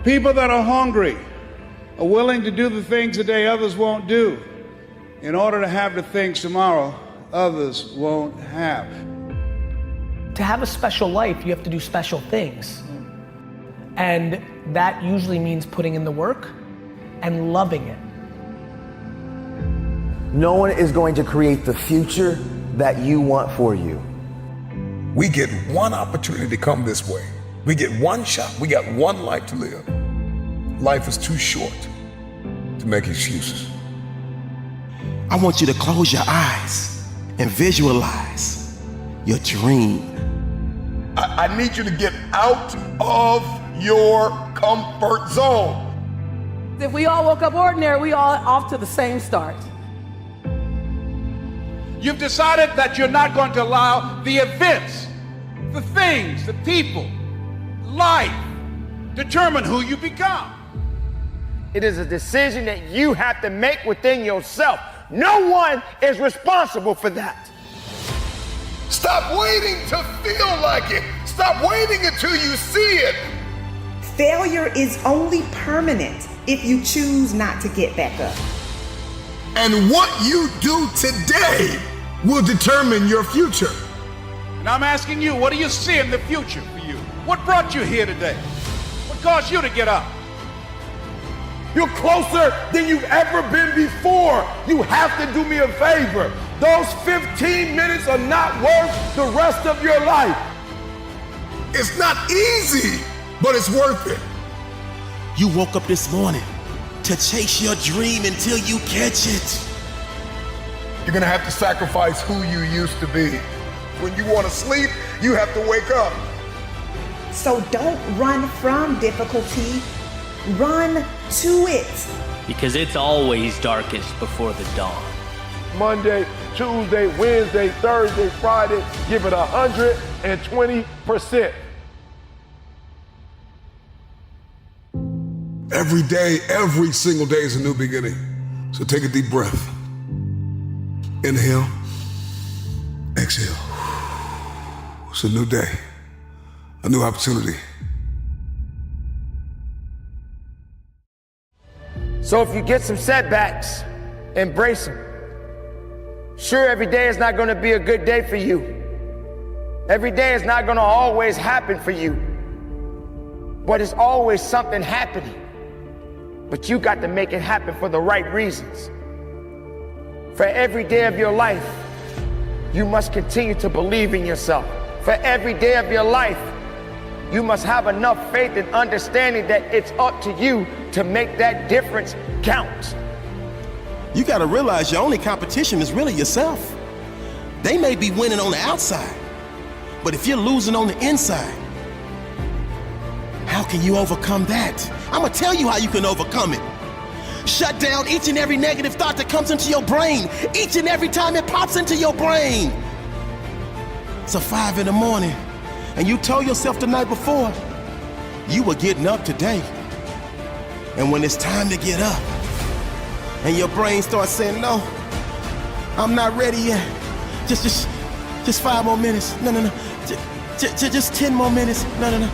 People that are hungry are willing to do the things today others won't do in order to have the things tomorrow others won't have. To have a special life, you have to do special things. And that usually means putting in the work and loving it. No one is going to create the future that you want for you. We get one opportunity to come this way. We get one shot. We got one life to live. Life is too short to make excuses. I want you to close your eyes and visualize your dream. I need you to get out of your comfort zone. If we all woke up ordinary, we all off to the same start. You've decided that you're not going to allow the events, the things, the people, life, determine who you become. It is a decision that you have to make within yourself. No one is responsible for that. Stop waiting to feel like it. Stop waiting until you see it. Failure is only permanent if you choose not to get back up. And what you do today will determine your future. And I'm asking you, what do you see in the future for you? What brought you here today? What caused you to get up? You're closer than you've ever been before. You have to do me a favor. Those 15 minutes are not worth the rest of your life. It's not easy, but it's worth it. You woke up this morning to chase your dream until you catch it. You're gonna have to sacrifice who you used to be. When you wanna sleep, you have to wake up. So don't run from difficulty, run to it. Because it's always darkest before the dawn. Monday, Tuesday, Wednesday, Thursday, Friday, give it 120%. Every day, every single day is a new beginning. So take a deep breath. Inhale, exhale. It's a new day, a new opportunity. So if you get some setbacks, embrace them. Sure, every day is not going to be a good day for you. Every day is not going to always happen for you. But it's always something happening. But you got to make it happen for the right reasons. For every day of your life, you must continue to believe in yourself. For every day of your life, you must have enough faith and understanding that it's up to you to make that difference count. You gotta realize your only competition is really yourself. They may be winning on the outside, but if you're losing on the inside, how can you overcome that? I'm gonna tell you how you can overcome it. Shut down each and every negative thought that comes into your brain, each and every time it pops into your brain. It's 5 in the morning, and you told yourself the night before, you were getting up today. And when it's time to get up, and your brain starts saying, no, I'm not ready yet. Just 5 more minutes. No. Just 10 more minutes. No.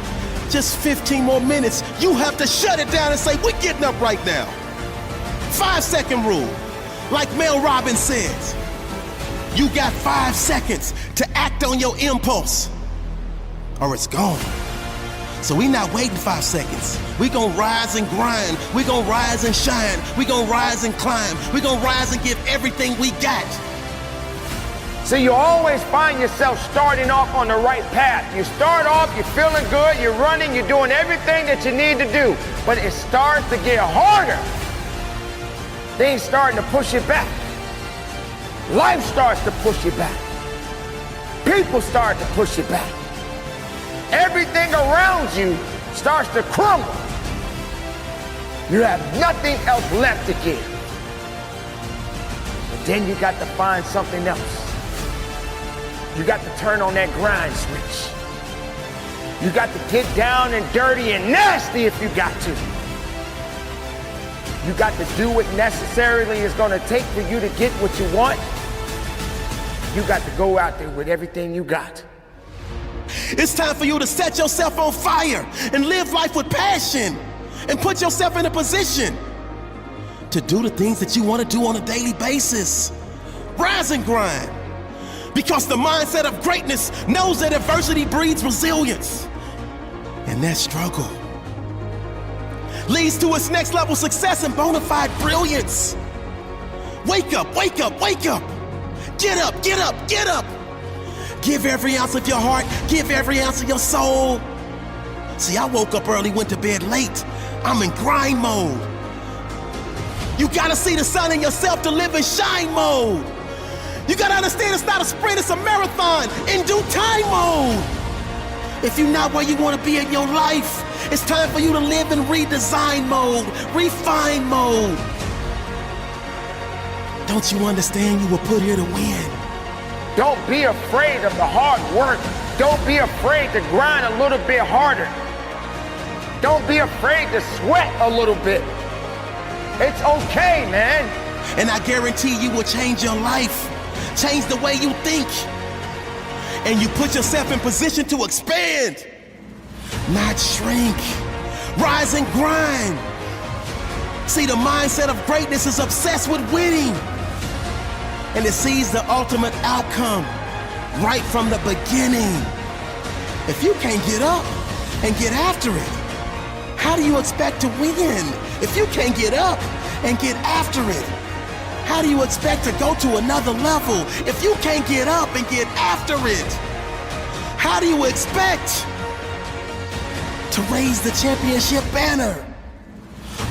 Just 15 more minutes. You have to shut it down and say, we're getting up right now. 5-second rule. Like Mel Robbins says, you got 5 seconds to act on your impulse, or it's gone. So we not waiting 5 seconds. We gonna rise and grind. We gonna rise and shine. We gonna rise and climb. We gonna rise and give everything we got. So you always find yourself starting off on the right path. You start off, you're feeling good, you're running, you're doing everything that you need to do. But it starts to get harder. Things starting to push you back. Life starts to push you back. People start to push you back. Everything around you starts to crumble. You have nothing else left to give. But then you got to find something else. You got to turn on that grind switch. You got to get down and dirty and nasty if you got to. You got to do what necessarily is going to take for you to get what you want. You got to go out there with everything you got. It's time for you to set yourself on fire and live life with passion. and put yourself in a position to do the things that you want to do on a daily basis. Rise and grind. Because the mindset of greatness knows that adversity breeds resilience. And that struggle leads to its next level success and bona fide brilliance. Wake up, wake up, wake up. Get up, get up, get up. Give every ounce of your heart, give every ounce of your soul. See, I woke up early, went to bed late. I'm in grind mode. You gotta see the sun in yourself to live in shine mode. You gotta understand it's not a sprint, it's a marathon in due time mode. If you're not where you wanna be in your life, it's time for you to live in redesign mode, refine mode. Don't you understand you were put here to win? Don't be afraid of the hard work. Don't be afraid to grind a little bit harder. Don't be afraid to sweat a little bit. It's okay, man. And I guarantee you will change your life, change the way you think, and you put yourself in position to expand, not shrink. Rise and grind. See, the mindset of greatness is obsessed with winning, and it sees the ultimate outcome right from the beginning. If you can't get up and get after it, how do you expect to win? If you can't get up and get after it, how do you expect to go to another level? If you can't get up and get after it, how do you expect to raise the championship banner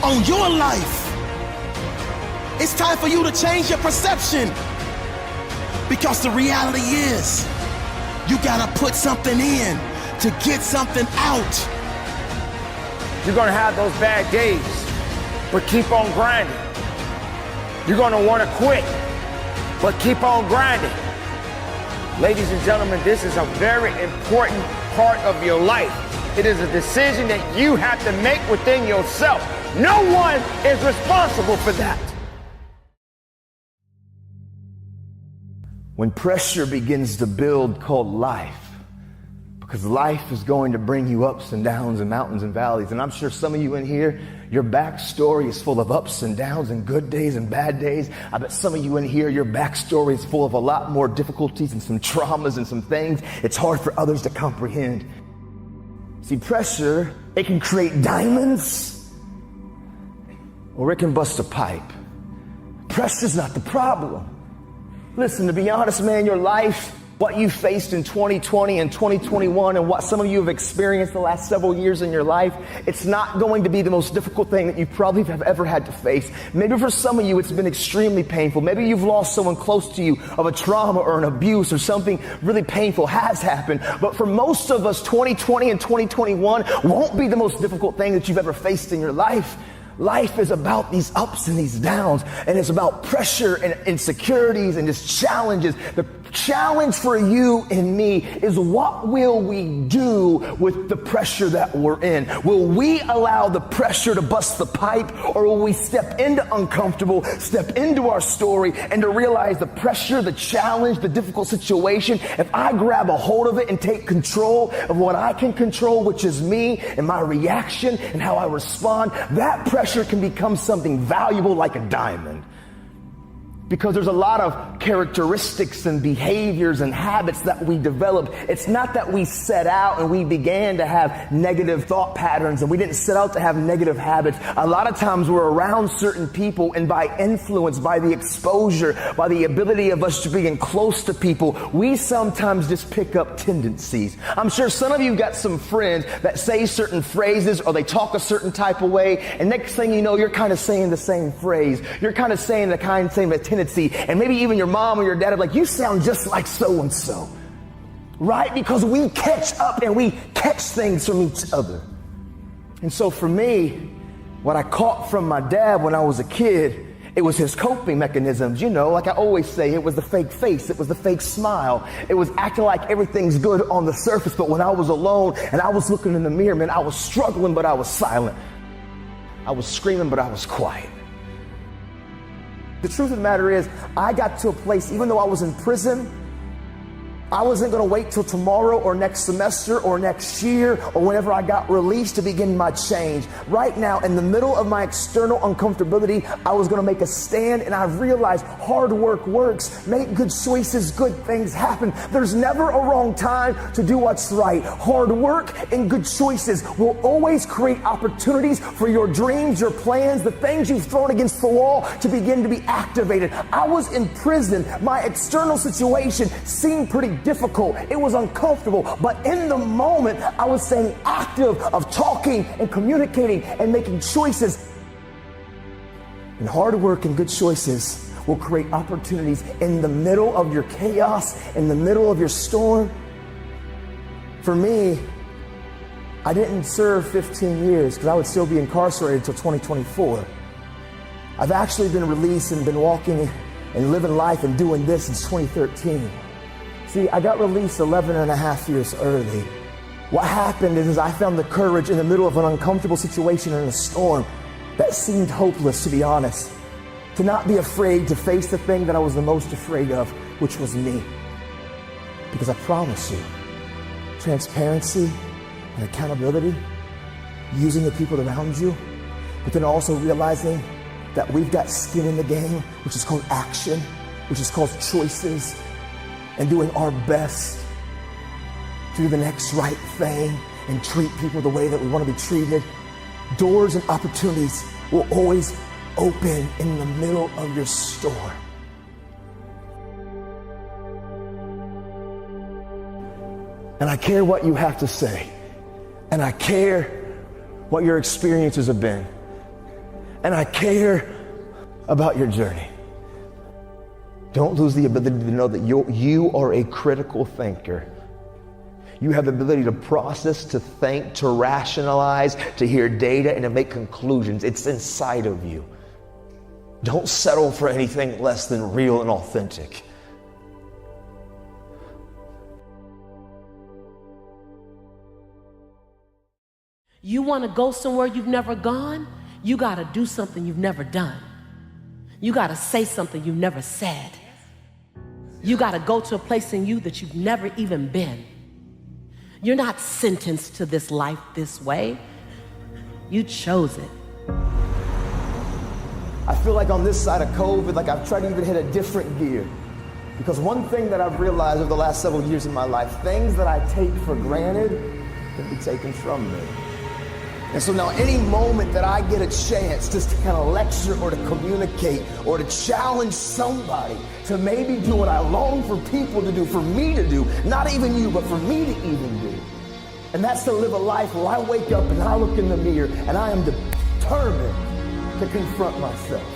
on your life? It's time for you to change your perception, because the reality is you gotta put something in to get something out. You're gonna have those bad days, but keep on grinding. You're gonna wanna quit, but keep on grinding. Ladies and gentlemen, this is a very important part of your life. It is a decision that you have to make within yourself. No one is responsible for that. When pressure begins to build called life, because life is going to bring you ups and downs and mountains and valleys. And I'm sure some of you in here, your backstory is full of ups and downs and good days and bad days. I bet some of you in here, your backstory is full of a lot more difficulties and some traumas and some things it's hard for others to comprehend. See, pressure, it can create diamonds or it can bust a pipe. Pressure's not the problem. Listen, to be honest, man, your life, what you faced in 2020 and 2021 and what some of you have experienced the last several years in your life, it's not going to be the most difficult thing that you probably have ever had to face. Maybe for some of you, it's been extremely painful. Maybe you've lost someone close to you of a trauma or an abuse or something really painful has happened. But for most of us, 2020 and 2021 won't be the most difficult thing that you've ever faced in your life. Life is about these ups and these downs, and it's about pressure and insecurities and just challenges. The challenge for you and me is, what will we do with the pressure that we're in? Will we allow the pressure to bust the pipe, or will we step into uncomfortable, step into our story, and to realize the pressure, the challenge, the difficult situation, if I grab a hold of it and take control of what I can control, which is me and my reaction and how I respond, that pressure can become something valuable like a diamond. Because there's a lot of characteristics and behaviors and habits that we develop. It's not that we set out and we began to have negative thought patterns and we didn't set out to have negative habits. A lot of times we're around certain people, and by influence, by the exposure, by the ability of us to being close to people, we sometimes just pick up tendencies. I'm sure some of you got some friends that say certain phrases or they talk a certain type of way, and next thing you know, you're kind of saying the same phrase. You're kind of saying the same tendency. And maybe even your mom or your dad are like, you sound just like so-and-so, right? Because we catch up and we catch things from each other. And so for me, what I caught from my dad when I was a kid, it was his coping mechanisms. You know, like I always say, it was the fake face. It was the fake smile. It was acting like everything's good on the surface. But when I was alone and I was looking in the mirror, man, I was struggling, but I was silent. I was screaming, but I was quiet. The truth of the matter is, I got to a place, even though I was in prison, I wasn't going to wait till tomorrow or next semester or next year or whenever I got released to begin my change. Right now, in the middle of my external uncomfortability, I was going to make a stand, and I realized hard work works. Make good choices, good things happen. There's never a wrong time to do what's right. Hard work and good choices will always create opportunities for your dreams, your plans, the things you've thrown against the wall to begin to be activated. I was in prison. My external situation seemed pretty difficult. It was uncomfortable, but in the moment, I was staying active of talking and communicating and making choices. And hard work and good choices will create opportunities in the middle of your chaos, in the middle of your storm. For me, I didn't serve 15 years because I would still be incarcerated until 2024. I've actually been released and been walking and living life and doing this since 2013. See, I got released 11 and a half years early. What happened is I found the courage in the middle of an uncomfortable situation in a storm that seemed hopeless, to be honest. To not be afraid to face the thing that I was the most afraid of, which was me. Because I promise you, transparency and accountability, using the people around you, but then also realizing that we've got skin in the game, which is called action, which is called choices, and doing our best to do the next right thing and treat people the way that we want to be treated. Doors and opportunities will always open in the middle of your storm. And I care what you have to say. And I care what your experiences have been. And I care about your journey. Don't lose the ability to know that you are a critical thinker. You have the ability to process, to think, to rationalize, to hear data, and to make conclusions. It's inside of you. Don't settle for anything less than real and authentic. You want to go somewhere you've never gone? You got to do something you've never done. You got to say something you've never said. You got to go to a place in you that you've never even been. You're not sentenced to this life this way. You chose it. I feel like on this side of COVID, like I've tried to even hit a different gear. Because one thing that I've realized over the last several years in my life, things that I take for granted can be taken from me. And so now any moment that I get a chance just to kind of lecture or to communicate or to challenge somebody to maybe do what I long for people to do, for me to do, not even you, but for me to even do. And that's to live a life where I wake up and I look in the mirror and I am determined to confront myself.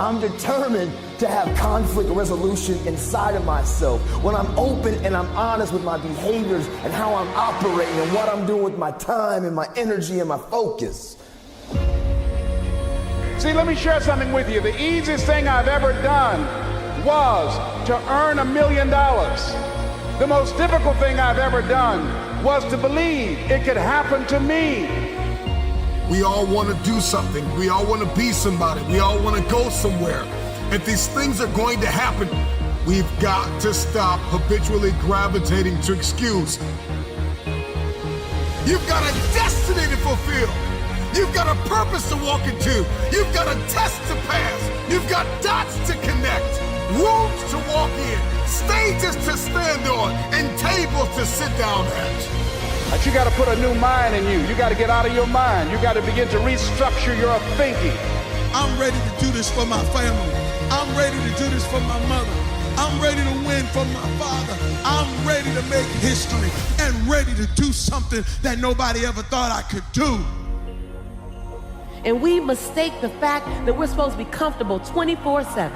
I'm determined to have conflict resolution inside of myself. When I'm open and I'm honest with my behaviors and how I'm operating and what I'm doing with my time and my energy and my focus. See, let me share something with you. The easiest thing I've ever done was to earn $1 million. The most difficult thing I've ever done was to believe it could happen to me. We all want to do something. We all want to be somebody. We all want to go somewhere. If these things are going to happen, we've got to stop habitually gravitating to excuse. You've got a destiny to fulfill. You've got a purpose to walk into. You've got a test to pass. You've got dots to connect, rooms to walk in, stages to stand on, and tables to sit down at. But you got to put a new mind in you. You got to get out of your mind. You got to begin to restructure your thinking. I'm ready to do this for my family. I'm ready to do this for my mother. I'm ready to win for my father. I'm ready to make history and ready to do something that nobody ever thought I could do. And we mistake the fact that we're supposed to be comfortable 24/7.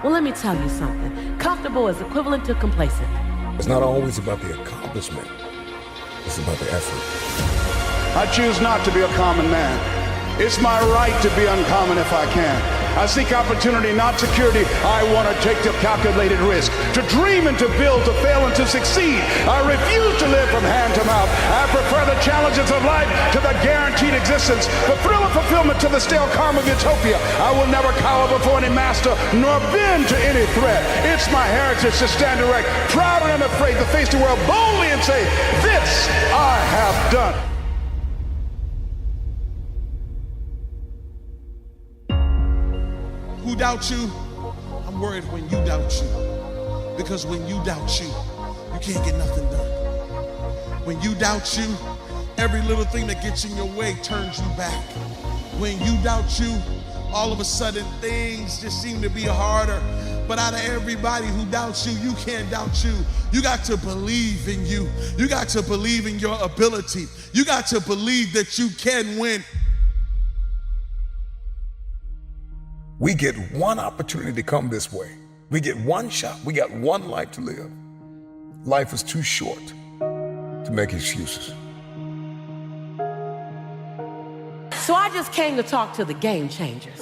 Well, let me tell you something. Comfortable is equivalent to complacent. It's not always about the accomplishment. It's about the effort. I choose not to be a common man. It's my right to be uncommon if I can. I seek opportunity, not security. I want to take the calculated risk, to dream and to build, to fail and to succeed. I refuse to live from hand to mouth. I prefer the challenges of life to the guaranteed existence, the thrill of fulfillment to the stale calm of utopia. I will never cower before any master, nor bend to any threat. It's my heritage to stand erect, proud and unafraid, to face the world boldly and say, this I have done. Who doubts you? I'm worried when you doubt you. Because when you doubt you, you can't get nothing done. When you doubt you, every little thing that gets in your way turns you back. When you doubt you, all of a sudden things just seem to be harder. But out of everybody who doubts you, you can't doubt you. You got to believe in you. You got to believe in your ability. You got to believe that you can win. We get one opportunity to come this way. We get one shot. We got one life to live. Life is too short to make excuses. So I just came to talk to the game changers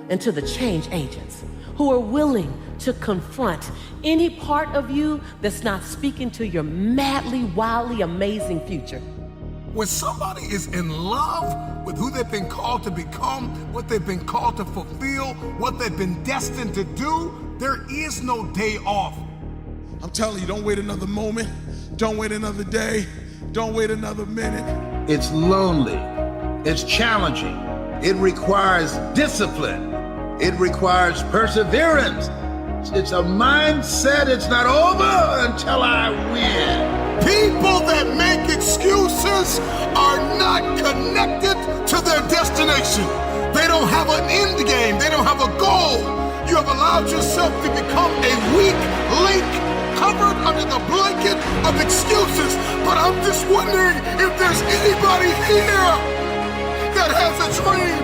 and to the change agents who are willing to confront any part of you that's not speaking to your madly, wildly amazing future. When somebody is in love with who they've been called to become, what they've been called to fulfill, what they've been destined to do, there is no day off. I'm telling you, don't wait another moment. Don't wait another day. Don't wait another minute. It's lonely. It's challenging. It requires discipline. It requires perseverance. It's a mindset. It's not over until I win. People that make excuses are not connected to their destination. They don't have an end game. They don't have a goal. You have allowed yourself to become a weak link covered under the blanket of excuses. But I'm just wondering if there's anybody here that has a dream.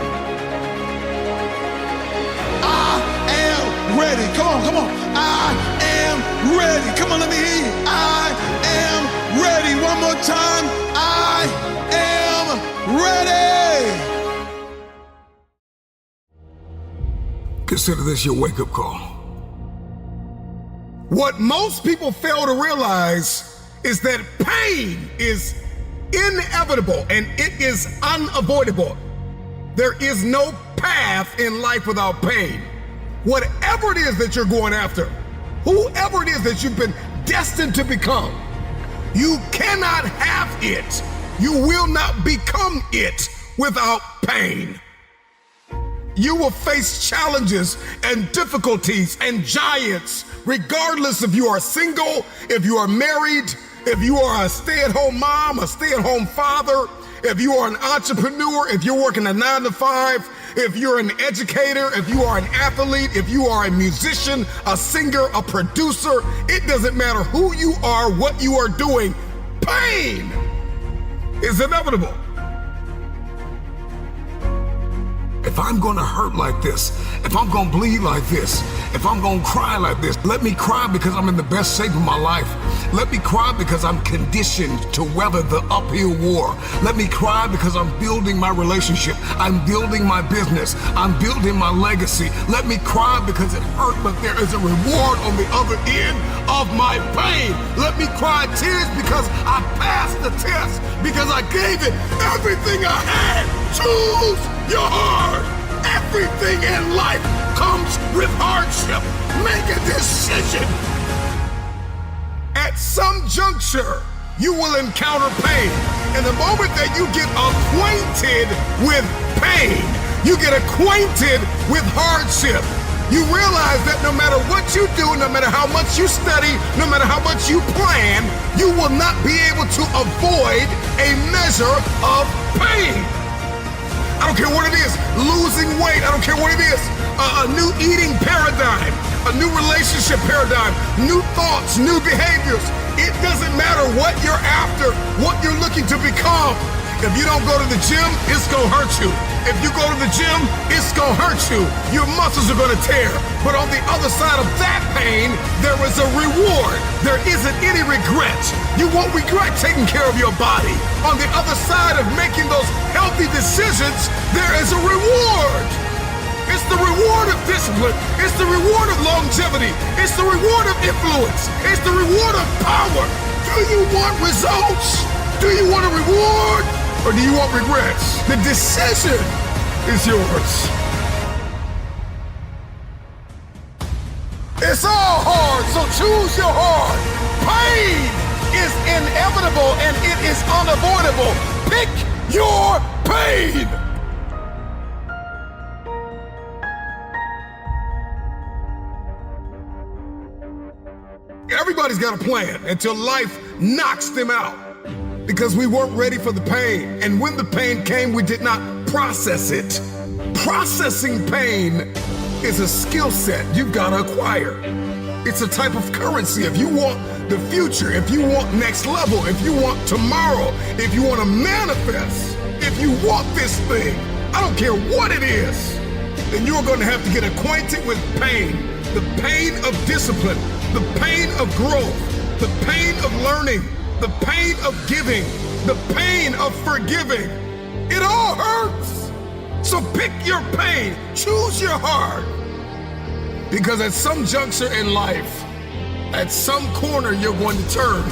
I am ready. Come on, come on. I am ready. Come on, let me hear you. I am ready. One more time. I am ready. Consider this your wake-up call. What most people fail to realize is that pain is inevitable and it is unavoidable. There is no path in life without pain. Whatever it is that you're going after, whoever it is that you've been destined to become, you cannot have it. You will not become it without pain. You will face challenges and difficulties and giants, regardless if you are single, if you are married, if you are a stay-at-home mom, a stay-at-home father, if you are an entrepreneur, if you're working a 9-to-5, if you're an educator, if you are an athlete, if you are a musician, a singer, a producer, it doesn't matter who you are, what you are doing, pain is inevitable. If I'm gonna hurt like this, if I'm gonna bleed like this, if I'm gonna cry like this, let me cry because I'm in the best shape of my life. Let me cry because I'm conditioned to weather the uphill war. Let me cry because I'm building my relationship. I'm building my business. I'm building my legacy. Let me cry because it hurt, but there is a reward on the other end of my pain. Let me cry tears because I passed the test, because I gave it everything I had. Choose your heart. Everything in life comes with hardship. Make a decision. At some juncture, you will encounter pain. And the moment that you get acquainted with pain, you get acquainted with hardship, you realize that no matter what you do, no matter how much you study, no matter how much you plan, you will not be able to avoid a measure of pain. I don't care what it is, losing weight, I don't care what it is, a new eating paradigm, a new relationship paradigm, new thoughts, new behaviors. It doesn't matter what you're after, what you're looking to become. If you don't go to the gym, it's gonna hurt you. If you go to the gym, it's gonna hurt you. Your muscles are gonna tear. But on the other side of that pain, there is a reward. There isn't any regret. You won't regret taking care of your body. On the other side of making those healthy decisions, there is a reward. It's the reward of discipline. It's the reward of longevity. It's the reward of influence. It's the reward of power. Do you want results? Do you want a reward? or do you want regrets? The decision is yours. It's all hard, so choose your heart. Pain is inevitable and it is unavoidable. Pick your pain. Everybody's got a plan until life knocks them out because we weren't ready for the pain. And when the pain came, we did not process it. Processing pain is a skill set you've got to acquire. It's a type of currency. If you want the future, if you want next level, if you want tomorrow, if you want to manifest, if you want this thing, I don't care what it is, then you're going to have to get acquainted with pain. The pain of discipline, the pain of growth, the pain of learning, the pain of giving, the pain of forgiving. It all hurts. So pick your pain, choose your heart. Because at some juncture in life, at some corner you're going to turn,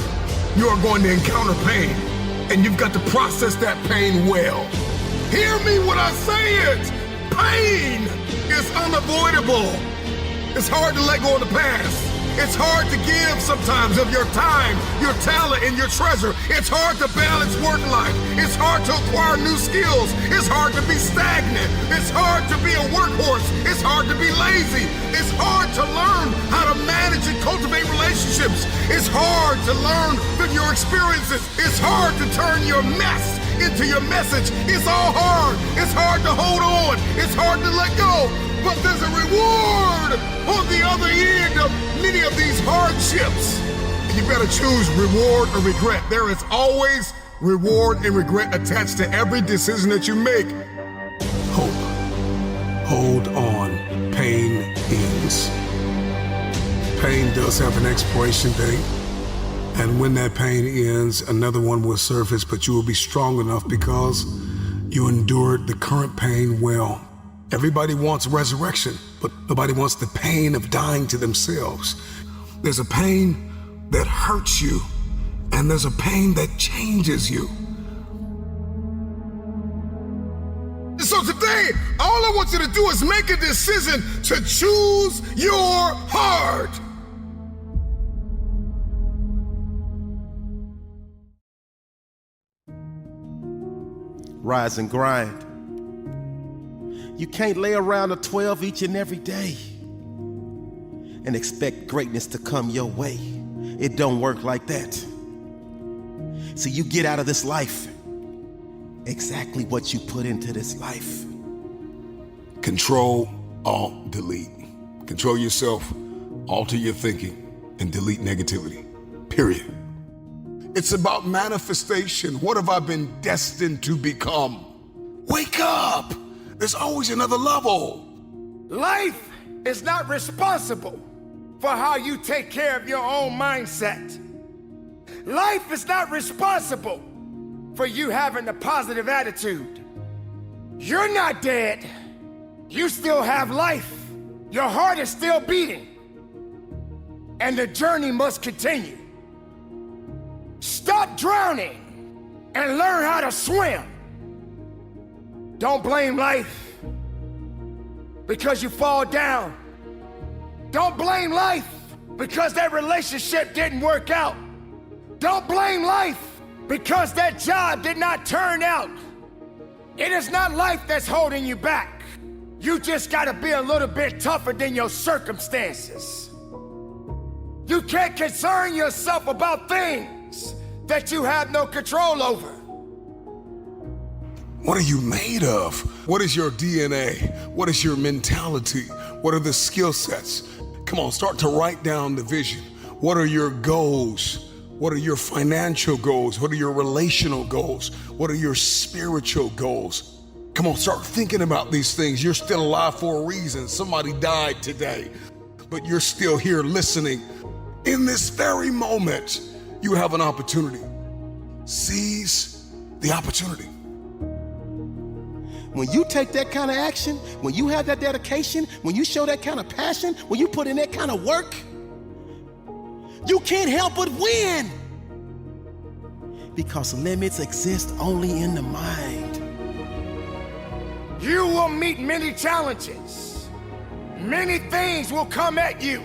you are going to encounter pain. And you've got to process that pain well. Hear me when I say it. Pain is unavoidable. It's hard to let go of the past. It's hard to give sometimes of your time, your talent, and your treasure. It's hard to balance work life. It's hard to acquire new skills. It's hard to be stagnant. It's hard to be a workhorse. It's hard to be lazy. It's hard to learn how to manage and cultivate relationships. It's hard to learn from your experiences. It's hard to turn your mess into your message. It's all hard. It's hard to hold on. It's hard to let go. But there's a reward on the other end of many of these hardships. You better choose reward or regret. There is always reward and regret attached to every decision that you make. Hope. Hold on. Pain ends. Pain does have an expiration date. And when that pain ends, another one will surface, but you will be strong enough because you endured the current pain well. Everybody wants resurrection, but nobody wants the pain of dying to themselves. There's a pain that hurts you, and there's a pain that changes you. So today, all I want you to do is make a decision to choose your heart. Rise and grind. You can't lay around a 12 each and every day and expect greatness to come your way. It don't work like that. So you get out of this life exactly what you put into this life. Control, alt, delete. Control yourself, alter your thinking, and delete negativity. Period. It's about manifestation. What have I been destined to become? Wake up! There's always another level. Life is not responsible for how you take care of your own mindset. Life is not responsible for you having a positive attitude. You're not dead. You still have life. Your heart is still beating. And the journey must continue. Stop drowning and learn how to swim. Don't blame life because you fall down. Don't blame life because that relationship didn't work out. Don't blame life because that job did not turn out. It is not life that's holding you back. You just gotta be a little bit tougher than your circumstances. You can't concern yourself about things that you have no control over. What are you made of? What is your DNA? What is your mentality? What are the skill sets? Come on, start to write down the vision. What are your goals? What are your financial goals? What are your relational goals? What are your spiritual goals? Come on, start thinking about these things. You're still alive for a reason. Somebody died today, but you're still here listening. In this very moment, you have an opportunity. Seize the opportunity. When you take that kind of action, when you have that dedication, when you show that kind of passion, when you put in that kind of work, you can't help but win. because limits exist only in the mind. You will meet many challenges. Many things will come at you.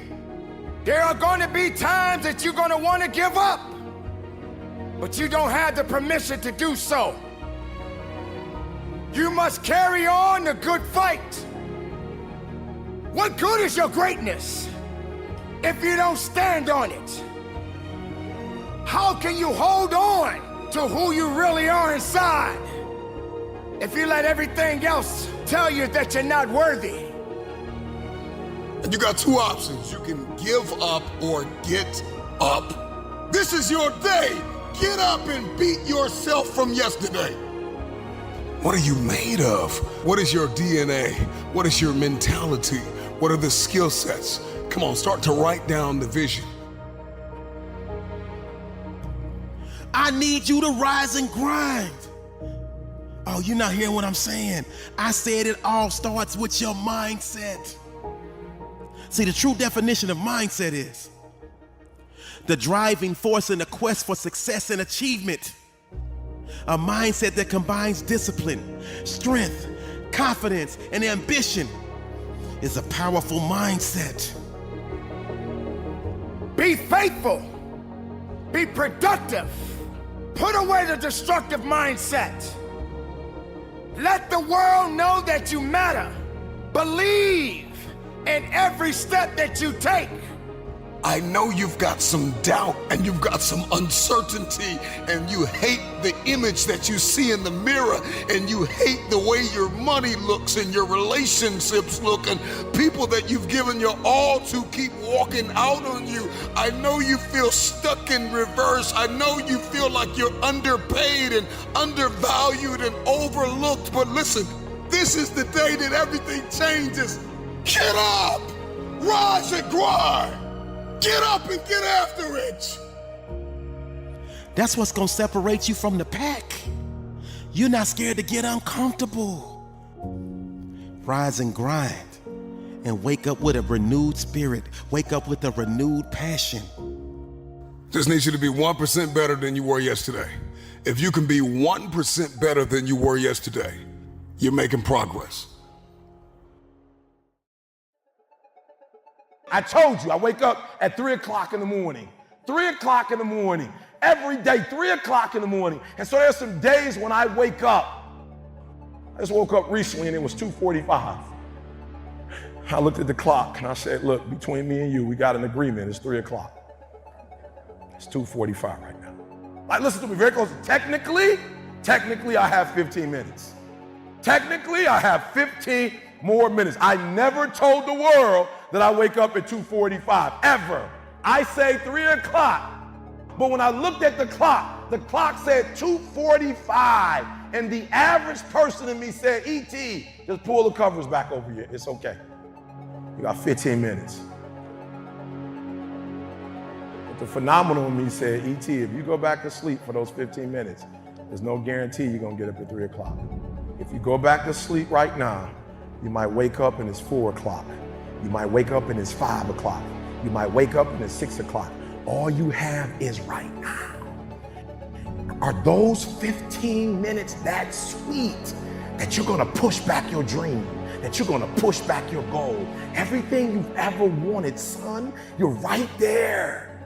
There are going to be times that you're going to want to give up, but you don't have the permission to do so. You must carry on the good fight. What good is your greatness if you don't stand on it? How can you hold on to who you really are inside if you let everything else tell you that you're not worthy? And you got two options. You can give up or get up. This is your day. Get up and beat yourself from yesterday. What are you made of? What is your DNA? What is your mentality? What are the skill sets? Come on, start to write down the vision. I need you to rise and grind. Oh, you're not hearing what I'm saying. I said it all starts with your mindset. See, the true definition of mindset is the driving force in the quest for success and achievement. A mindset that combines discipline, strength, confidence, and ambition is a powerful mindset. Be faithful. Be productive. Put away the destructive mindset. Let the world know that you matter. Believe in every step that you take. I know you've got some doubt and you've got some uncertainty and you hate the image that you see in the mirror and you hate the way your money looks and your relationships look and people that you've given your all to keep walking out on you. I know you feel stuck in reverse. I know you feel like you're underpaid and undervalued and overlooked. But listen, this is the day that everything changes. Get up, rise and grind. Get up and get after it. That's what's gonna separate you from the pack. You're not scared to get uncomfortable. Rise and grind and wake up with a renewed spirit. Wake up with a renewed passion. Just need you to be 1% better than you were yesterday. If you can be 1% better than you were yesterday, you're making progress. I told you, I wake up at 3 o'clock in the morning. 3 o'clock in the morning. Every day, 3 o'clock in the morning. And so there's some days when I wake up. I just woke up recently and it was 2:45. I looked at the clock and I said, look, between me and you, we got an agreement. It's 3 o'clock. It's 2:45 right now. Like, listen to me very closely. Technically, I have 15 minutes. Technically, I have 15 more minutes. I never told the world that I wake up at 2:45, ever. I say 3 o'clock. But when I looked at the clock said 2:45, and the average person in me said, E.T., just pull the covers back over you. It's okay. You got 15 minutes. But the phenomenal in me said, E.T., if you go back to sleep for those 15 minutes, there's no guarantee you're gonna get up at 3 o'clock. If you go back to sleep right now, you might wake up and it's 4 o'clock. You might wake up and it's 5 o'clock. You might wake up and it's 6 o'clock. All you have is right now. Are those 15 minutes that sweet that you're gonna push back your dream, that you're gonna push back your goal? Everything you've ever wanted, son, you're right there.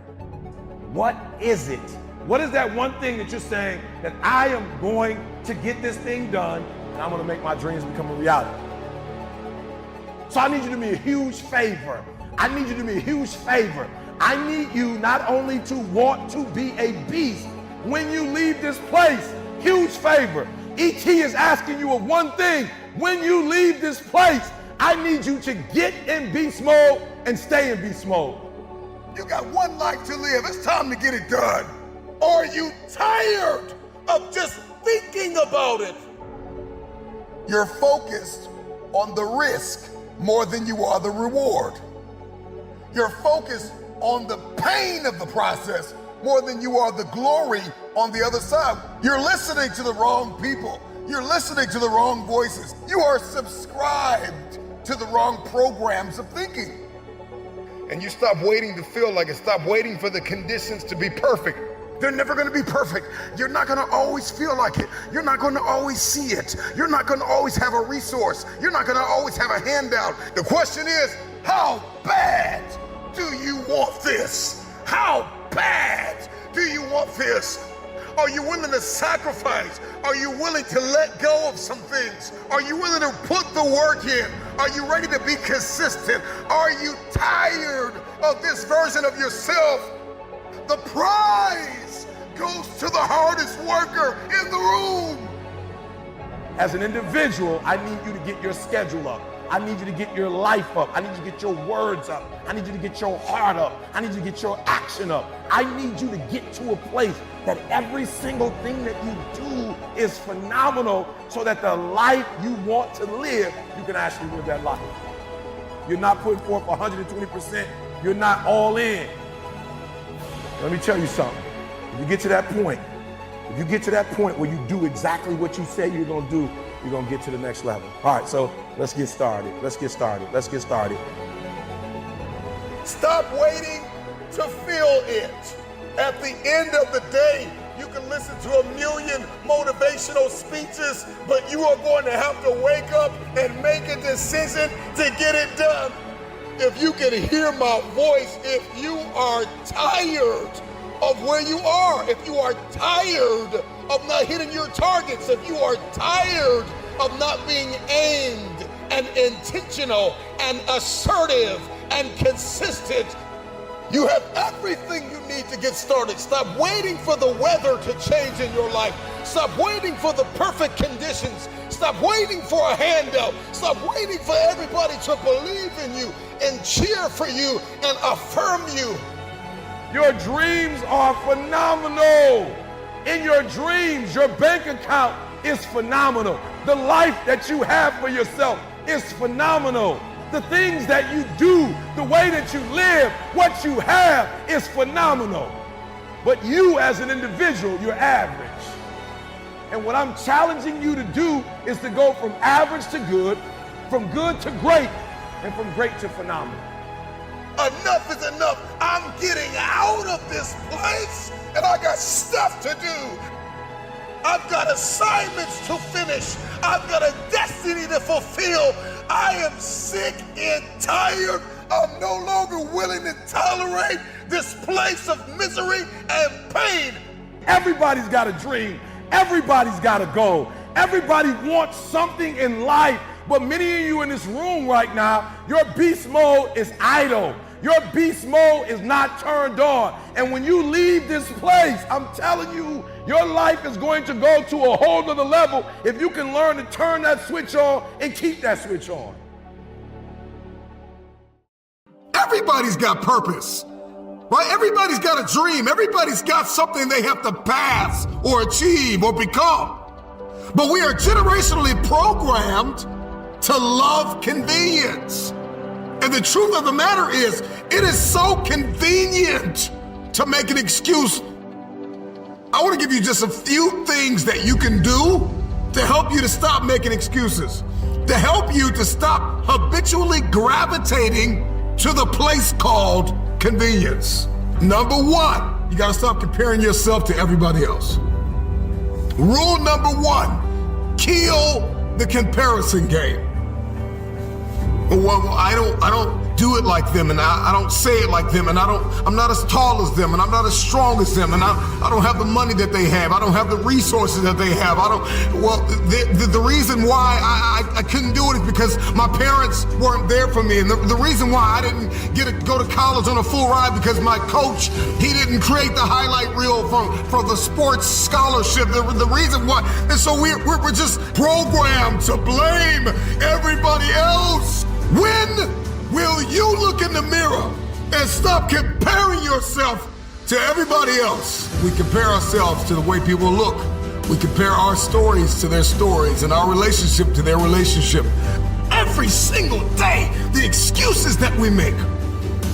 What is it? What is that one thing that you're saying that I am going to get this thing done and I'm gonna make my dreams become a reality? So I need you to do me a huge favor. I need you to do me a huge favor. I need you not only to want to be a beast when you leave this place, huge favor. E.T. is asking you of one thing. When you leave this place, I need you to get in beast mode and stay in beast mode. You got one life to live. It's time to get it done. Are you tired of just thinking about it? You're focused on the risk more than you are the reward. You're focused on the pain of the process more than you are the glory on the other side. You're listening to the wrong people. You're listening to the wrong voices. You are subscribed to the wrong programs of thinking. And you stop waiting to feel like it. Stop waiting for the conditions to be perfect They're never going to be perfect. You're not going to always feel like it. You're not going to always see it. You're not going to always have a resource. You're not going to always have a handout. The question is, how bad do you want this? How bad do you want this? Are you willing to sacrifice? Are you willing to let go of some things? Are you willing to put the work in? Are you ready to be consistent? Are you tired of this version of yourself? The prize goes to the hardest worker in the room. As an individual, I need you to get your schedule up. I need you to get your life up. I need you to get your words up. I need you to get your heart up. I need you to get your action up. I need you to get to a place that every single thing that you do is phenomenal so that the life you want to live, you can actually live that life. You're not putting forth 120%. You're not all in. Let me tell you something. If you get to that point, where you do exactly what you say you're going to do, you're going to get to the next level. All right, so let's get started. Stop waiting to feel it. At the end of the day, you can listen to 1 million motivational speeches, but you are going to have to wake up and make a decision to get it done. If you can hear my voice, if you are tired of where you are, if you are tired of not hitting your targets, if you are tired of not being aimed and intentional and assertive and consistent, you have everything you need to get started. Stop waiting for the weather to change in your life. Stop waiting for the perfect conditions. Stop waiting for a handout. Stop waiting for everybody to believe in you and cheer for you and affirm you. Your dreams are phenomenal. In your dreams, your bank account is phenomenal. The life that you have for yourself is phenomenal. The things that you do, the way that you live, what you have is phenomenal. But you as an individual, you're average. And what I'm challenging you to do is to go from average to good, from good to great, and from great to phenomenal. Enough is enough. I'm getting out of this place and I got stuff to do. I've got assignments to finish. I've got a destiny to fulfill. I am sick and tired. I'm no longer willing to tolerate this place of misery and pain. Everybody's got a dream. Everybody's got a goal. Everybody wants something in life. But many of you in this room right now, your beast mode is idle. Your beast mode is not turned on. And when you leave this place, I'm telling you, your life is going to go to a whole nother level if you can learn to turn that switch on and keep that switch on. Everybody's got purpose, right? Everybody's got a dream. Everybody's got something they have to pass or achieve or become. But we are generationally programmed to love convenience. And the truth of the matter is, it is so convenient to make an excuse. I want to give you just a few things that you can do to help you to stop making excuses, to help you to stop habitually gravitating to the place called convenience. Number one, you got to stop comparing yourself to everybody else. Rule number one, kill the comparison game. Well, I don't do it like them, and I don't say it like them, and I'm not as tall as them, and I'm not as strong as them, and I don't have the money that they have. I don't have the resources that they have. The reason why I couldn't do it is because my parents weren't there for me, and the reason why I didn't get to go to college on a full ride because my coach, he didn't create the highlight reel for the sports scholarship. The reason why, and so we're just programmed to blame everybody else. When will you look in the mirror and stop comparing yourself to everybody else? We compare ourselves to the way people look. We compare our stories to their stories and our relationship to their relationship. Every single day, the excuses that we make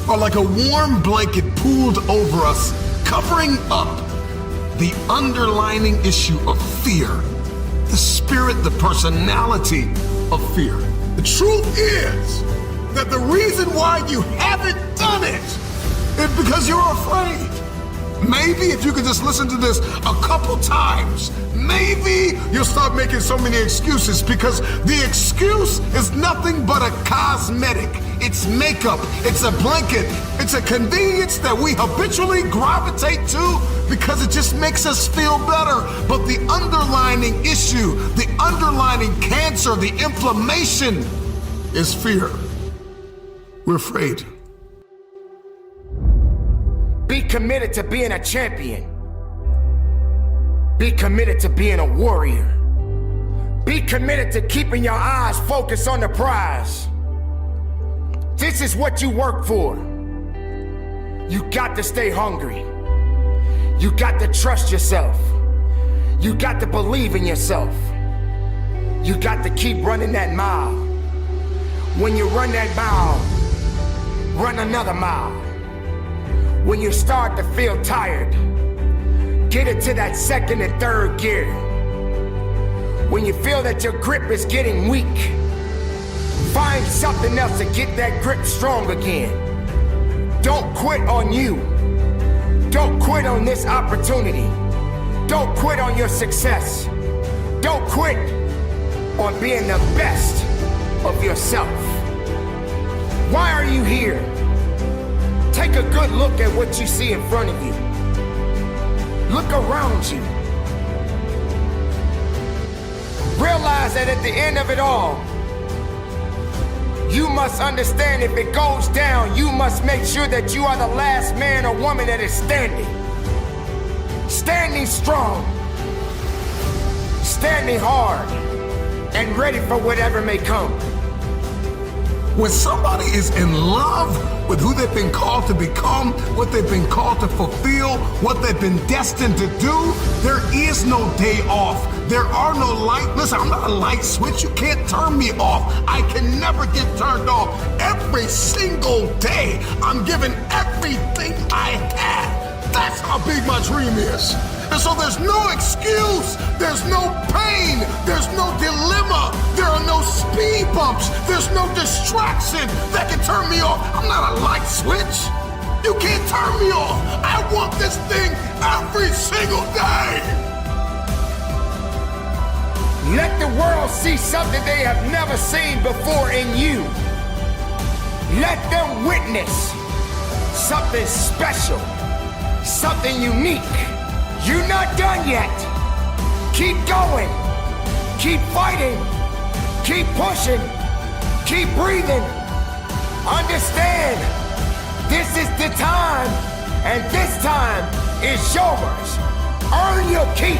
are like a warm blanket pulled over us, covering up the underlining issue of fear, the spirit, the personality of fear. The truth is that the reason why you haven't done it is because you're afraid. Maybe if you could just listen to this a couple times, maybe you'll stop making so many excuses, because the excuse is nothing but a cosmetic. It's makeup, it's a blanket, it's a convenience that we habitually gravitate to because it just makes us feel better. But the underlying issue, the underlying cancer, the inflammation is fear. We're afraid. Be committed to being a champion. Be committed to being a warrior. Be committed to keeping your eyes focused on the prize. This is what you work for. You got to stay hungry. You got to trust yourself. You got to believe in yourself. You got to keep running that mile. When you run that mile, run another mile. When you start to feel tired, get into that second and third gear. When you feel that your grip is getting weak, find something else to get that grip strong again. Don't quit on you. Don't quit on this opportunity. Don't quit on your success. Don't quit on being the best of yourself. Why are you here? Take a good look at what you see in front of you. Look around you. Realize that at the end of it all, you must understand if it goes down, you must make sure that you are the last man or woman that is standing. Standing strong. Standing hard. And ready for whatever may come. When somebody is in love with who they've been called to become, what they've been called to fulfill, what they've been destined to do, there is no day off. There are no light. Listen, I'm not a light switch. You can't turn me off. I can never get turned off. Every single day, I'm giving everything I have. That's how big my dream is. And so there's no excuse, there's no pain, there's no dilemma, there are no speed bumps, there's no distraction that can turn me off. I'm not a light switch. You can't turn me off. I want this thing every single day. Let the world see something they have never seen before in you. Let them witness something special, something unique. You're not done yet. Keep going. Keep fighting. Keep pushing. Keep breathing. Understand, this is the time, and this time is yours. Earn your keep.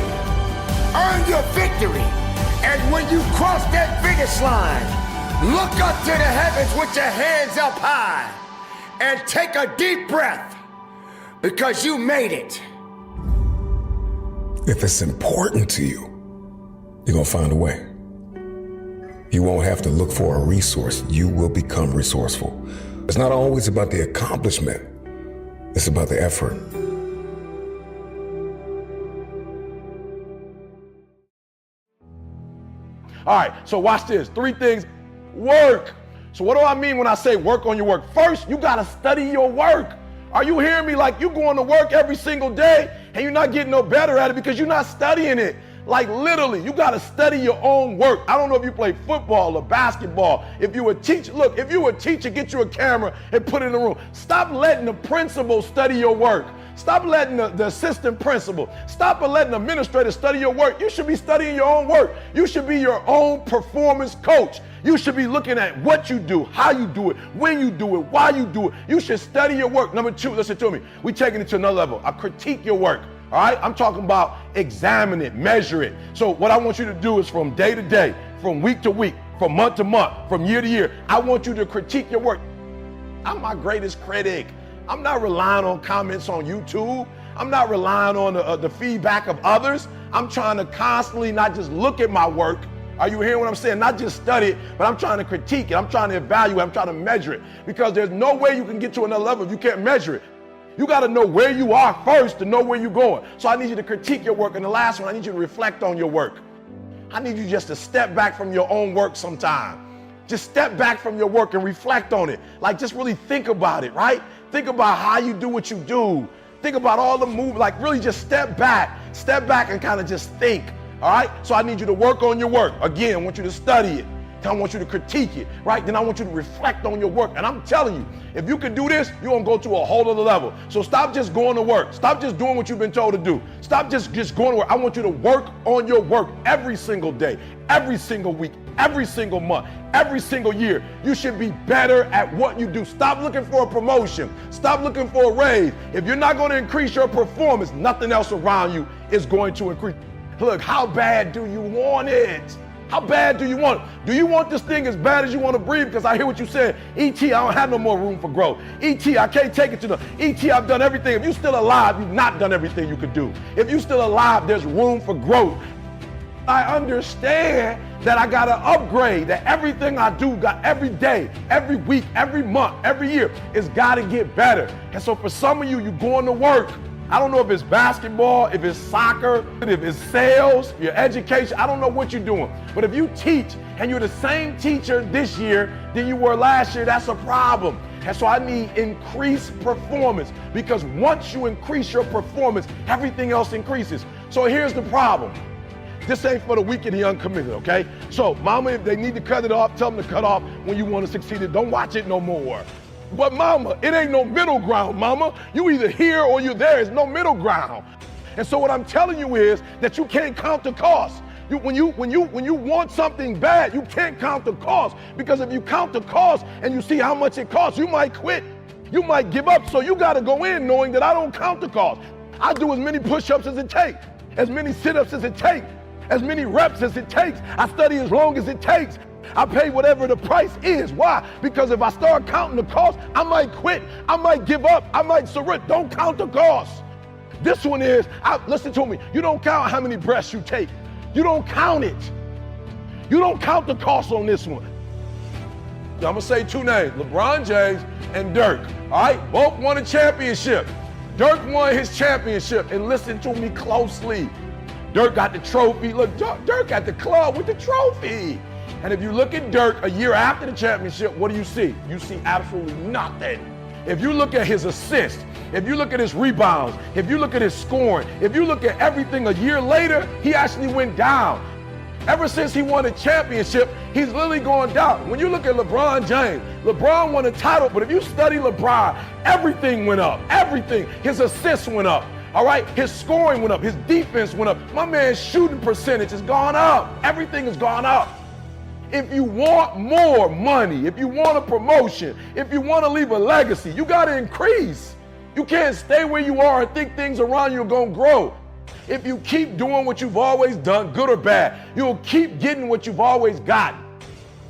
Earn your victory. And when you cross that finish line, look up to the heavens with your hands up high and take a deep breath, because you made it. If it's important to you, you're gonna find a way. You won't have to look for a resource. You will become resourceful. It's not always about the accomplishment. It's about the effort. All right, so watch this. 3 things. Work. So what do I mean when I say work on your work? First, you gotta study your work. Are you hearing me? Like, you going to work every single day and you're not getting no better at it because you're not studying it. Like, literally, you got to study your own work. I don't know if you play football or basketball. If you a teacher, look, if you a teacher, get you a camera and put it in the room. Stop letting the principal study your work. Stop letting the assistant principal, stop letting the administrator study your work. You should be studying your own work. You should be your own performance coach. You should be looking at what you do, how you do it, when you do it, why you do it. You should study your work. Number 2, listen to me. We're taking it to another level. I critique your work. All right, I'm talking about examine it, measure it. So what I want you to do is from day to day, from week to week, from month to month, from year to year, I want you to critique your work. I'm my greatest critic. I'm not relying on comments on YouTube. I'm not relying on the feedback of others. I'm trying to constantly not just look at my work. Are you hearing what I'm saying? Not just study it, but I'm trying to critique it. I'm trying to evaluate. I'm trying to measure it, because there's no way you can get to another level if you can't measure it. You got to know where you are first to know where you're going. So I need you to critique your work. And the last one, I need you to reflect on your work. I need you just to step back from your own work sometime. Just step back from your work and reflect on it. Like, just really think about it, right? Think about how you do what you do. Think about all the moves, like really just step back and kind of just think, all right? So I need you to work on your work. Again, I want you to study it. I want you to critique it, right? Then I want you to reflect on your work. And I'm telling you, if you can do this, you're gonna go to a whole other level. So stop just going to work. Stop just doing what you've been told to do. Stop just going to work. I want you to work on your work every single day, every single week, every single month, every single year. You should be better at what you do. Stop looking for a promotion. Stop looking for a raise. If you're not gonna increase your performance, nothing else around you is going to increase. Look, how bad do you want it? How bad do you want it? Do you want this thing as bad as you want to breathe? Because I hear what you said. E.T., I don't have no more room for growth. E.T., I can't take it to the... E.T., I've done everything. If you're still alive, you've not done everything you could do. If you're still alive, there's room for growth. I understand that I got to upgrade, that everything I do, got every day, every week, every month, every year, it's got to get better. And so for some of you, you're going to work. I don't know if it's basketball, if it's soccer, if it's sales, your education. I don't know what you're doing. But if you teach and you're the same teacher this year than you were last year, that's a problem. And so I need increased performance, because once you increase your performance, everything else increases. So here's the problem. This ain't for the weak and the uncommitted, okay? So mama, if they need to cut it off, tell them to cut off when you want to succeed. Don't watch it no more. But mama, it ain't no middle ground, mama. You either here or you're there. There's no middle ground. And so what I'm telling you is that you can't count the cost. When you want something bad, you can't count the cost, because if you count the cost and you see how much it costs, you might quit. You might give up. So you got to go in knowing that I don't count the cost. I do as many push-ups as it takes, as many sit-ups as it takes, as many reps as it takes. I study as long as it takes. I pay whatever the price is. Why? Because if I start counting the cost, I might quit. I might give up. I might surrender. Don't count the cost. This one is, listen to me, you don't count how many breaths you take. You don't count it. You don't count the cost on this one. I'm going to say two names, LeBron James and Dirk. All right? Both won a championship. Dirk won his championship, and listen to me closely. Dirk got the trophy. Look, Dirk at the club with the trophy. And if you look at Dirk a year after the championship, what do you see? You see absolutely nothing. If you look at his assists, if you look at his rebounds, if you look at his scoring, if you look at everything a year later, he actually went down. Ever since he won a championship, he's literally going down. When you look at LeBron James, LeBron won a title, but if you study LeBron, everything went up, everything. His assists went up, all right? His scoring went up, his defense went up. My man's shooting percentage has gone up. Everything has gone up. If you want more money, if you want a promotion, if you want to leave a legacy, you got to increase. You can't stay where you are and think things around you are going to grow. If you keep doing what you've always done, good or bad, you'll keep getting what you've always gotten.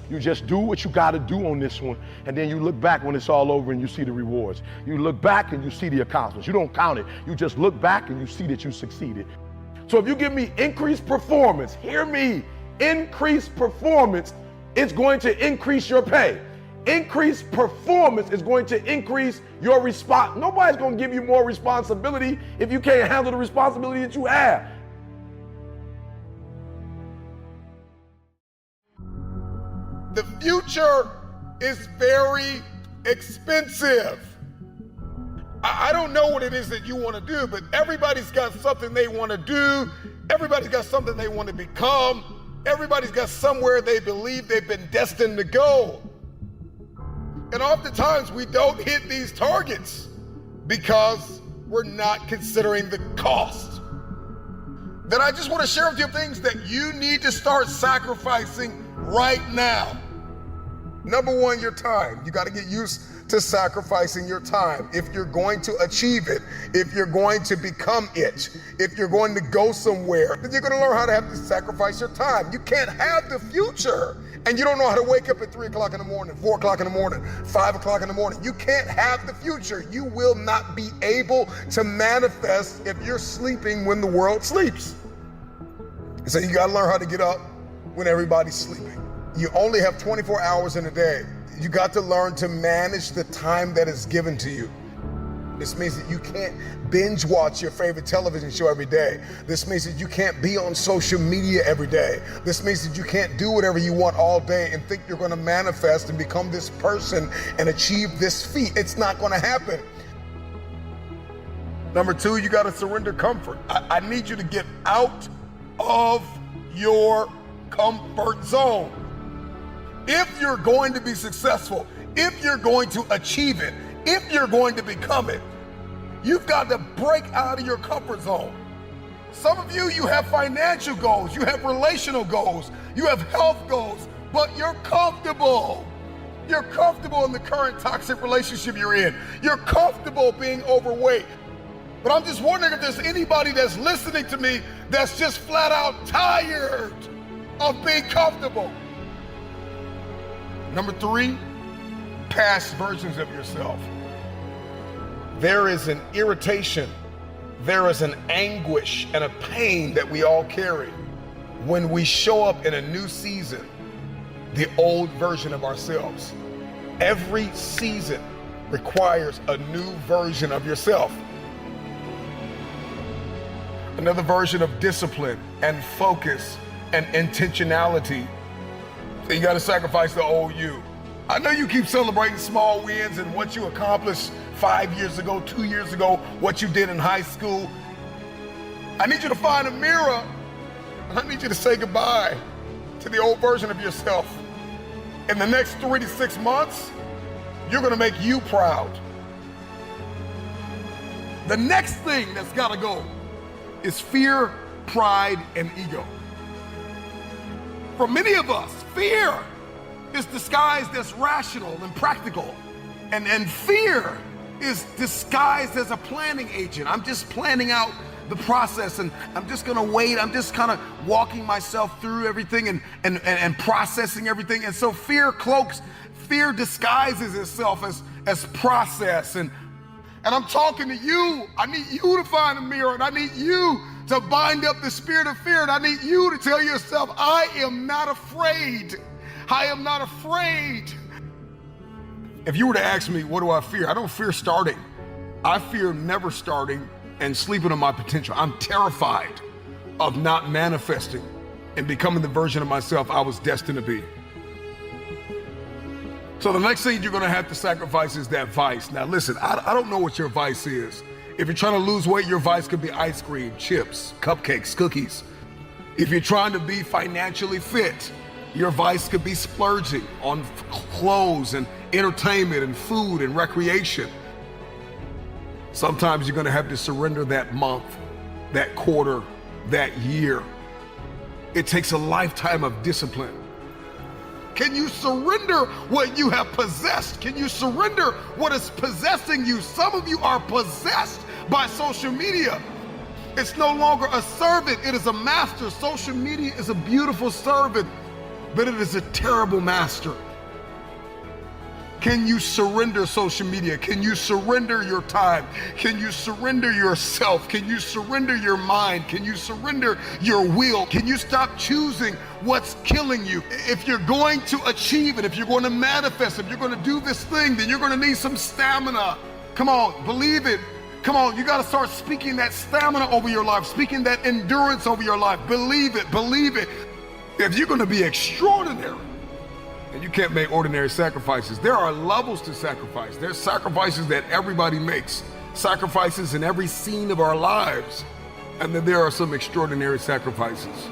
You just do what you got to do on this one, and then you look back when it's all over and you see the rewards. You look back and you see the accomplishments. You don't count it. You just look back and you see that you succeeded. So if you give me increased performance, hear me, increased performance is going to increase your pay. Increased performance is going to increase your response. Nobody's going to give you more responsibility if you can't handle the responsibility that you have. The future is very expensive. I don't know what it is that you want to do, but everybody's got something they want to do. Everybody's got something they want to become. Everybody's got somewhere they believe they've been destined to go. And oftentimes we don't hit these targets because we're not considering the cost. Then I just want to share with you things that you need to start sacrificing right now. Number one, your time. You got to get used to sacrificing your time. If you're going to achieve it, if you're going to become it, if you're going to go somewhere, then you're going to learn how to have to sacrifice your time. You can't have the future and you don't know how to wake up at 3 o'clock in the morning, 4 o'clock in the morning, 5 o'clock in the morning. You can't have the future. You will not be able to manifest if you're sleeping when the world sleeps. So you got to learn how to get up when everybody's sleeping. You only have 24 hours in a day. You got to learn to manage the time that is given to you. This means that you can't binge watch your favorite television show every day. This means that you can't be on social media every day. This means that you can't do whatever you want all day and think you're going to manifest and become this person and achieve this feat. It's not going to happen. Number two, you got to surrender comfort. I need you to get out of your comfort zone. If you're going to be successful, if you're going to achieve it, if you're going to become it, you've got to break out of your comfort zone. Some of you, you have financial goals, you have relational goals, you have health goals, but you're comfortable. You're comfortable in the current toxic relationship you're in. You're comfortable being overweight. But I'm just wondering if there's anybody that's listening to me that's just flat out tired of being comfortable. Number three, past versions of yourself. There is an irritation, there is an anguish and a pain that we all carry when we show up in a new season, the old version of ourselves. Every season requires a new version of yourself. Another version of discipline and focus and intentionality. So you got to sacrifice the old you. I know you keep celebrating small wins and what you accomplished 5 years ago, 2 years ago, what you did in high school. I need you to find a mirror and I need you to say goodbye to the old version of yourself. In the next 3 to 6 months, you're going to make you proud. The next thing that's got to go is fear, pride, and ego. For many of us, fear is disguised as rational and practical. And fear is disguised as a planning agent. I'm just planning out the process and I'm just gonna wait. I'm just kind of walking myself through everything and processing everything. And so fear disguises itself as process. And I'm talking to you. I need you to find a mirror and I need you to bind up the spirit of fear. And I need you to tell yourself, I am not afraid. I am not afraid. If you were to ask me, what do I fear? I don't fear starting. I fear never starting and sleeping on my potential. I'm terrified of not manifesting and becoming the version of myself I was destined to be. So the next thing you're gonna have to sacrifice is that vice. Now listen, I don't know what your vice is. If you're trying to lose weight, your vice could be ice cream, chips, cupcakes, cookies. If you're trying to be financially fit, your vice could be splurging on clothes and entertainment and food and recreation. Sometimes you're gonna have to surrender that month, that quarter, that year. It takes a lifetime of discipline. Can you surrender what you have possessed? Can you surrender what is possessing you? Some of you are possessed by social media. It's no longer a servant, it is a master. Social media is a beautiful servant, but it is a terrible master. Can you surrender social media? Can you surrender your time? Can you surrender yourself? Can you surrender your mind? Can you surrender your will? Can you stop choosing what's killing you? If you're going to achieve it, if you're going to manifest, if you're going to do this thing, then you're going to need some stamina. Come on, believe it. Come on, you got to start speaking that stamina over your life, speaking that endurance over your life. Believe it, believe it. If you're going to be extraordinary, and you can't make ordinary sacrifices. There are levels to sacrifice. There's sacrifices that everybody makes, sacrifices in every scene of our lives. And then there are some extraordinary sacrifices.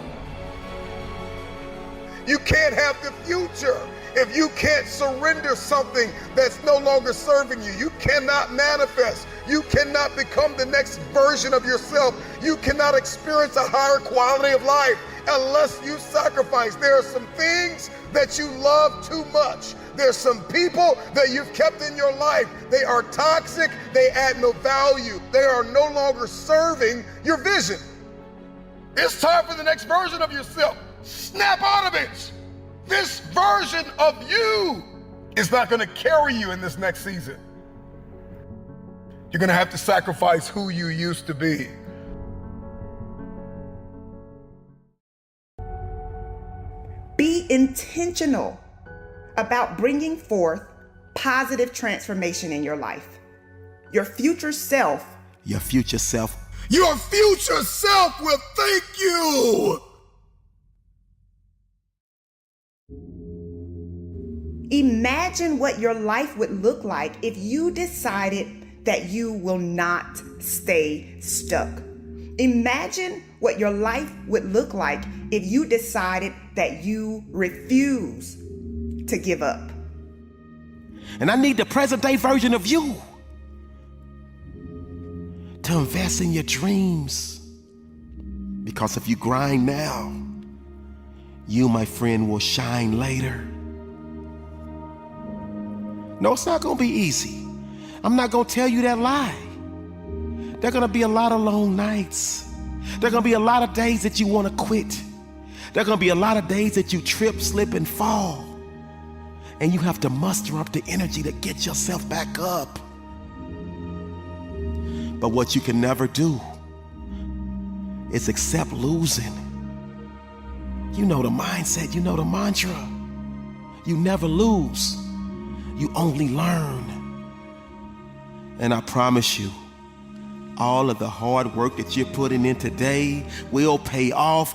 You can't have the future if you can't surrender something that's no longer serving you. You cannot manifest. You cannot become the next version of yourself. You cannot experience a higher quality of life unless you sacrifice. There are some things that you love too much. There's some people that you've kept in your life. They are toxic. They add no value. They are no longer serving your vision. It's time for the next version of yourself. Snap out of it. This version of you is not going to carry you in this next season. You're going to have to sacrifice who you used to be. Be intentional about bringing forth positive transformation in your life. Your future self Your future self will thank you. Imagine what your life would look like if you decided that you will not stay stuck. Imagine what your life would look like if you decided that you refuse to give up. And I need the present day version of you to invest in your dreams. Because if you grind now, you, my friend, will shine later. No, it's not gonna be easy. I'm not gonna tell you that lie. There are gonna be a lot of long nights. There are gonna be a lot of days that you wanna quit. There are gonna be a lot of days that you trip, slip, and fall. And you have to muster up the energy to get yourself back up. But what you can never do is accept losing. You know the mindset, you know the mantra. You never lose, you only learn. And I promise you, all of the hard work that you're putting in today will pay off.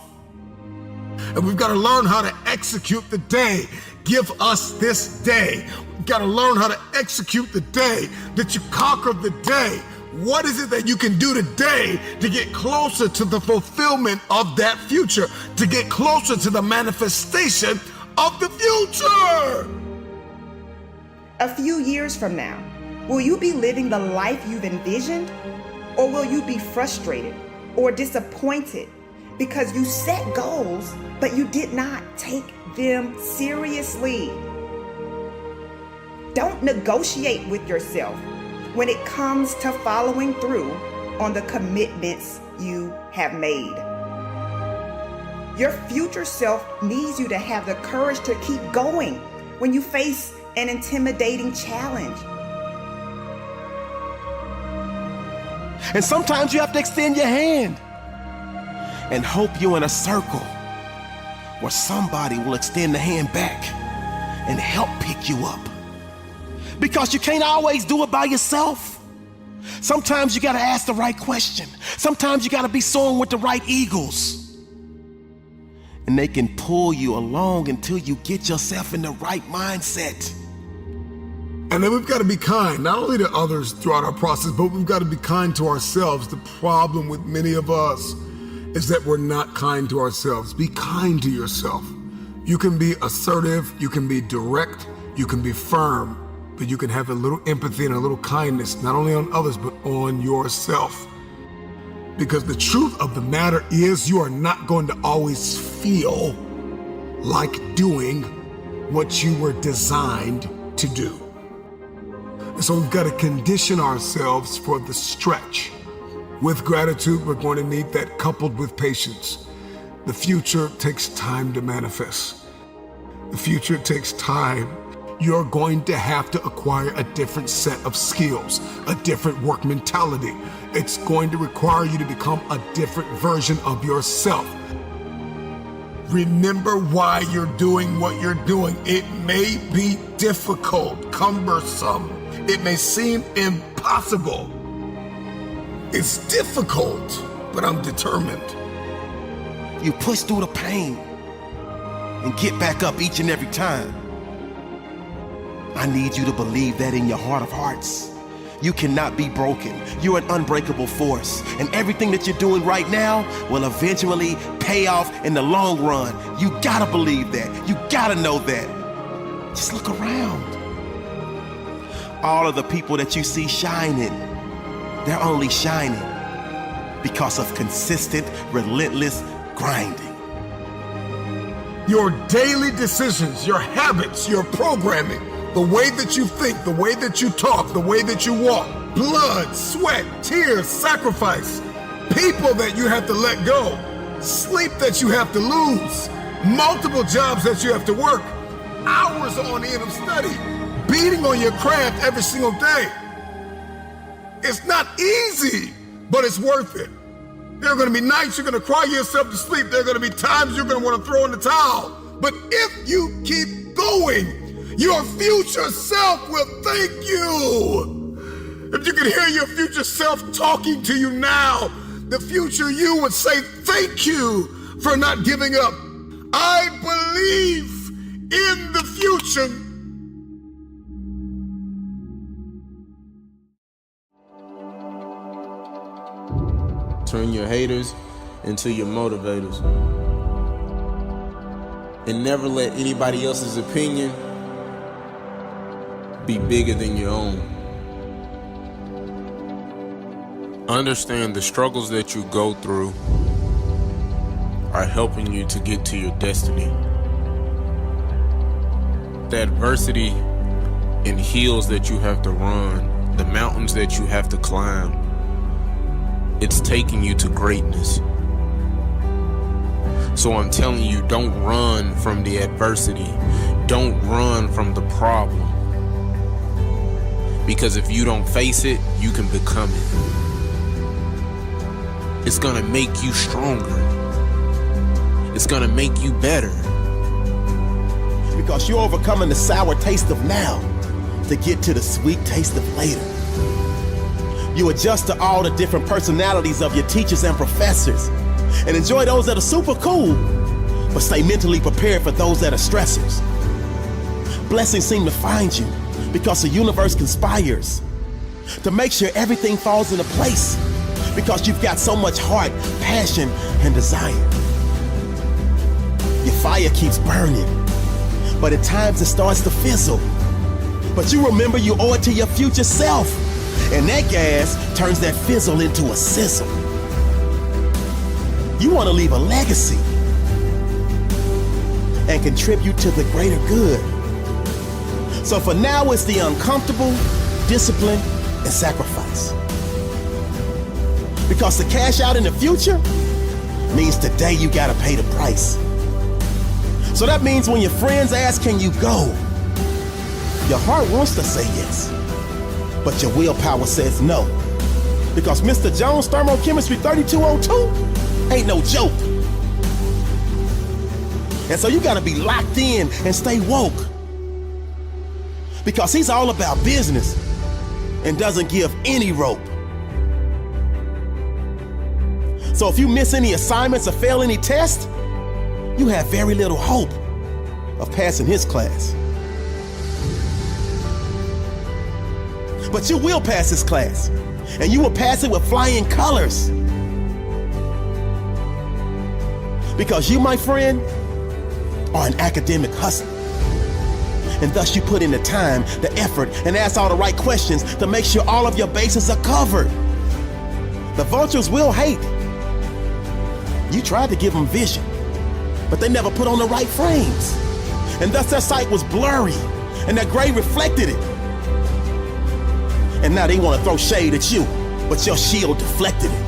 And we've got to learn how to execute the day. Give us this day. We've got to learn how to execute the day, that you conquer the day. What is it that you can do today to get closer to the fulfillment of that future, to get closer to the manifestation of the future? A few years from now, will you be living the life you've envisioned? Or will you be frustrated or disappointed because you set goals, but you did not take them seriously? Don't negotiate with yourself when it comes to following through on the commitments you have made. Your future self needs you to have the courage to keep going when you face an intimidating challenge. And sometimes you have to extend your hand and hope you're in a circle where somebody will extend the hand back and help pick you up. Because you can't always do it by yourself. Sometimes you gotta ask the right question. Sometimes you gotta be soaring with the right eagles. And they can pull you along until you get yourself in the right mindset. And then we've got to be kind, not only to others throughout our process, but we've got to be kind to ourselves. The problem with many of us is that we're not kind to ourselves. Be kind to yourself. You can be assertive, you can be direct, you can be firm, but you can have a little empathy and a little kindness, not only on others, but on yourself. Because the truth of the matter is you are not going to always feel like doing what you were designed to do. And so we've got to condition ourselves for the stretch. With gratitude, we're going to need that coupled with patience. The future takes time to manifest. The future takes time. You're going to have to acquire a different set of skills, a different work mentality. It's going to require you to become a different version of yourself. Remember why you're doing what you're doing. It may be difficult, cumbersome. It may seem impossible. It's difficult, but I'm determined. You push through the pain and get back up each and every time. I need you to believe that in your heart of hearts. You cannot be broken. You're an unbreakable force. And everything that you're doing right now will eventually pay off in the long run. You gotta believe that. You gotta know that. Just look around. All of the people that you see shining, they're only shining because of consistent, relentless grinding. Your daily decisions, your habits, your programming, the way that you think, the way that you talk, the way that you walk, blood, sweat, tears, sacrifice, people that you have to let go, sleep that you have to lose, multiple jobs that you have to work, hours on end of study, beating on your craft every single day. It's not easy, but it's worth it. There are going to be nights you're going to cry yourself to sleep. There are going to be times you're going to want to throw in the towel. But if you keep going, your future self will thank you. If you could hear your future self talking to you now, the future you would say, thank you for not giving up. I believe in the future. turn your haters into your motivators. And never let anybody else's opinion be bigger than your own. Understand the struggles that you go through are helping you to get to your destiny. The adversity and hills that you have to run, the mountains that you have to climb, it's taking you to greatness. So I'm telling you, don't run from the adversity. Don't run from the problem. Because if you don't face it, you can become it. It's gonna make you stronger. It's gonna make you better. Because you're overcoming the sour taste of now to get to the sweet taste of later. You adjust to all the different personalities of your teachers and professors and enjoy those that are super cool, but stay mentally prepared for those that are stressors. Blessings seem to find you because the universe conspires to make sure everything falls into place because you've got so much heart, passion, and desire. Your fire keeps burning, but at times it starts to fizzle. But you remember you owe it to your future self, and that gas turns that fizzle into a sizzle. You want to leave a legacy and contribute to the greater good. So for now, it's the uncomfortable, discipline, and sacrifice. Because to cash out in the future means today you gotta pay the price. So that means when your friends ask, can you go? Your heart wants to say yes, but your willpower says no. Because Mr. Jones Thermochemistry 3202 ain't no joke. And so you gotta be locked in and stay woke. Because he's all about business and doesn't give any rope. So if you miss any assignments or fail any tests, you have very little hope of passing his class. But you will pass his class, and you will pass it with flying colors. Because you, my friend, are an academic hustler. And thus you put in the time, the effort, and ask all the right questions to make sure all of your bases are covered. The vultures will hate. You tried to give them vision, but they never put on the right frames. And thus their sight was blurry, and their gray reflected it. And now they want to throw shade at you, but your shield deflected it.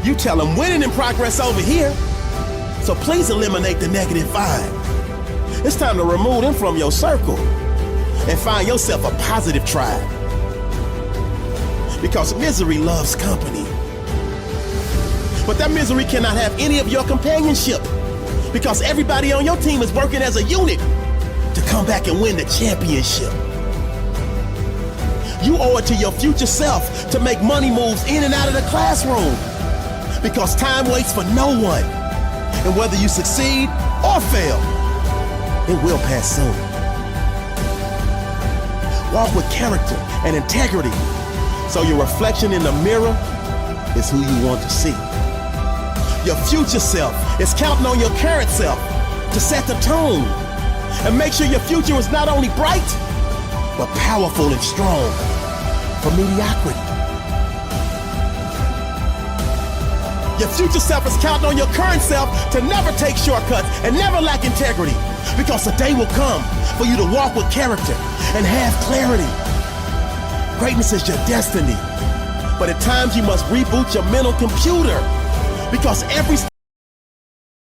You tell them winning in progress over here, so please eliminate the negative vibe. It's time to remove them from your circle and find yourself a positive tribe. Because misery loves company. But that misery cannot have any of your companionship because everybody on your team is working as a unit to come back and win the championship. You owe it to your future self to make money moves in and out of the classroom because time waits for no one. And whether you succeed or fail, it will pass soon. Walk with character and integrity so your reflection in the mirror is who you want to see. Your future self is counting on your current self to set the tone and make sure your future is not only bright, but powerful and strong for mediocrity. Your future self is counting on your current self to never take shortcuts and never lack integrity because the day will come for you to walk with character and have clarity. Greatness is your destiny, but at times you must reboot your mental computer because every step